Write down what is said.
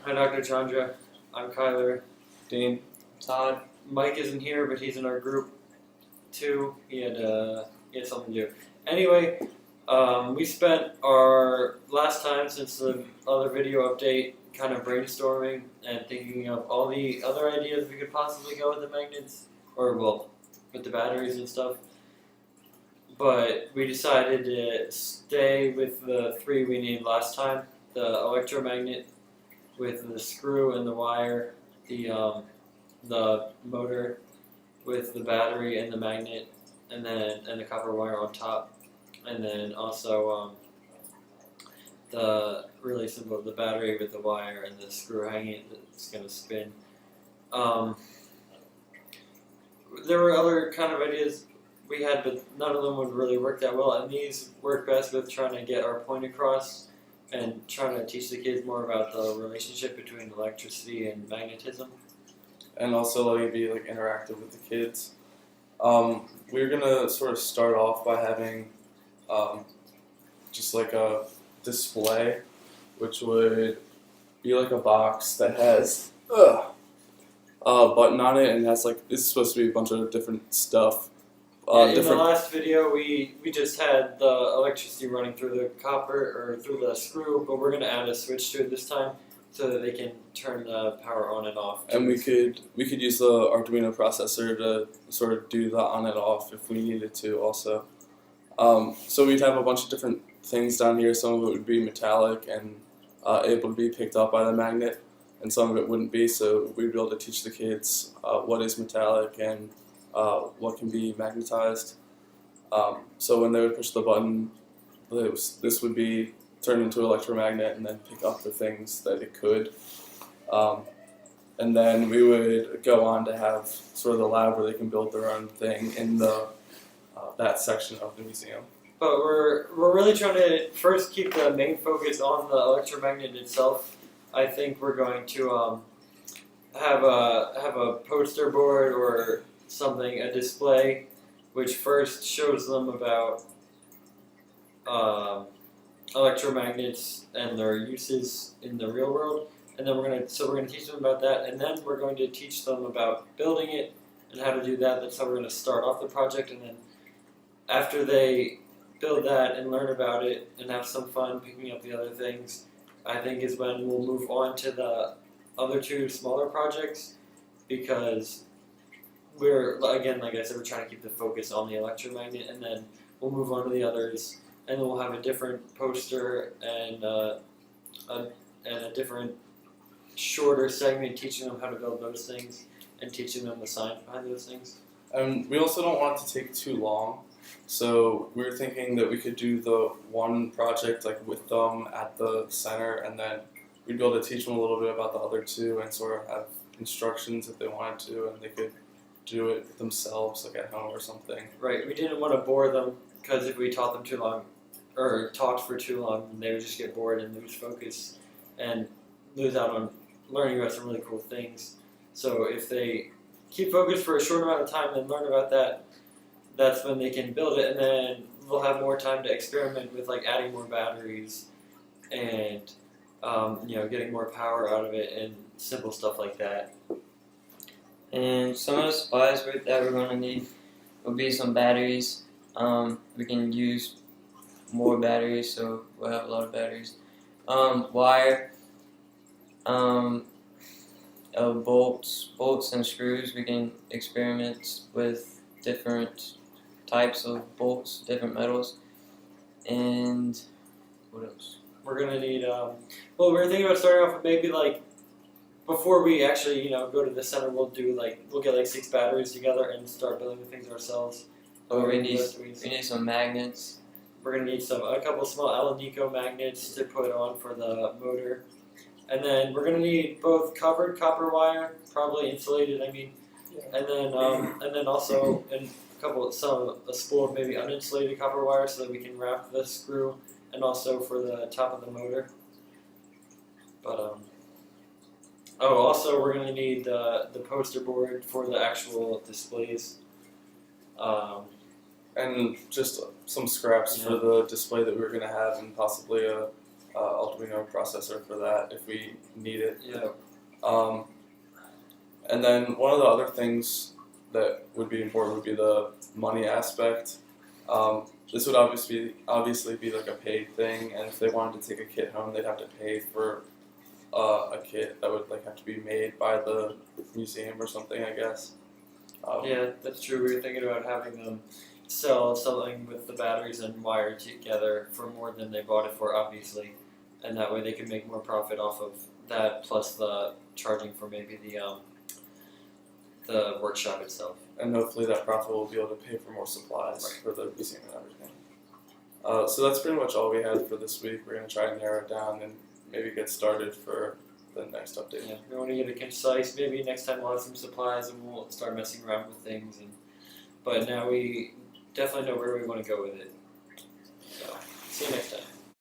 Hi, Dr. Chandra. I'm Kyler. Dean. Todd. Mike isn't here, but he's in our group too. He had something to do. Anyway, we spent our last time since the other video update kind of brainstorming and thinking of all the other ideas we could possibly go with the magnets, or well, with the batteries and stuff. But we decided to stay with the three we named last time: the electromagnet with the screw and the wire, the motor with the battery and the magnet, and the copper wire on top, and then also the really simple the battery with the wire and the screw hanging that's gonna spin. There were other kind of ideas we had, but none of them would really work that well, and these work best with trying to get our point across and trying to teach the kids more about the relationship between electricity and magnetism. And also let it be like interactive with the kids. We're gonna sort of start off by having just like a display, which would be like a box that has a button on it, and has like it's supposed to be a bunch of different stuff. In the last video, we just had the electricity running through the copper or through the screw, but we're going to add a switch to it this time so that they can turn the power on and off. And we could use the Arduino processor to sort of do the on and off if we needed to also. So we'd have a bunch of different things down here. Some of it would be metallic and able to be picked up by the magnet, and some of it wouldn't be, so we'd be able to teach the kids what is metallic and what can be magnetized. So when they would push the button, this would be turned into an electromagnet and then pick up the things that it could. And then we would go on to have sort of the lab where they can build their own thing in the that section of the museum. But we're really trying to first keep the main focus on the electromagnet itself. I think we're going to have a poster board or something, a display, which first shows them about electromagnets and their uses in the real world, and then we're gonna teach them about that, and then we're going to teach them about building it and how to do that. That's how we're going to start off the project, and then after they build that and learn about it and have some fun picking up the other things, I think is when we'll move on to the other two smaller projects, because we're, again, like I said, we're trying to keep the focus on the electromagnet, and then we'll move on to the others, and then we'll have a different poster and a different shorter segment teaching them how to build those things and teaching them the science behind those things. And we also don't want it to take too long, so we were thinking that we could do the one project like with them at the center, and then we'd be able to teach them a little bit about the other two and sort of have instructions if they wanted to, and they could do it themselves, like at home or something. Right. We didn't want to bore them, because if we taught them too long, or talked for too long, they would just get bored and lose focus and lose out on learning about some really cool things. So if they keep focused for a short amount of time and learn about that, that's when they can build it, and then they'll have more time to experiment with like adding more batteries and getting more power out of it and simple stuff like that. And some of the supplies that we're going to need will be some batteries. We can use more batteries, so we'll have a lot of batteries. Wire, bolts and screws. We can experiment with different types of bolts, different metals. And what else? We're gonna need. We're thinking about starting off with maybe like, before we actually go to the center, we'll get like 6 batteries together and start building the things ourselves. We need some magnets. We're gonna need a couple small Alnico magnets to put on for the motor, and then we're gonna need both covered copper wire, probably insulated. And then also a spool of maybe uninsulated copper wire so that we can wrap the screw, and also for the top of the motor. But also we're gonna need the poster board for the actual displays. And just some scraps for the display that we were going to have, and possibly a Arduino processor for that if we need it. Yeah. And then one of the other things that would be important would be the money aspect. This would obviously be like a paid thing, and if they wanted to take a kit home, they'd have to pay for a kit that would like have to be made by the museum or something, I guess. Yeah, that's true. We were thinking about having them sell something with the batteries and wired together for more than they bought it for, obviously, and that way they could make more profit off of that plus the charging for maybe the workshop itself. And hopefully that profit will be able to pay for more supplies for the museum and everything. So that's pretty much all we had for this week. We're going to try and narrow it down and maybe get started for the next update. Yeah, we want to get it concise. Maybe next time we'll have some supplies and we'll start messing around with things. But now we definitely know where we want to go with it. So, see you next time.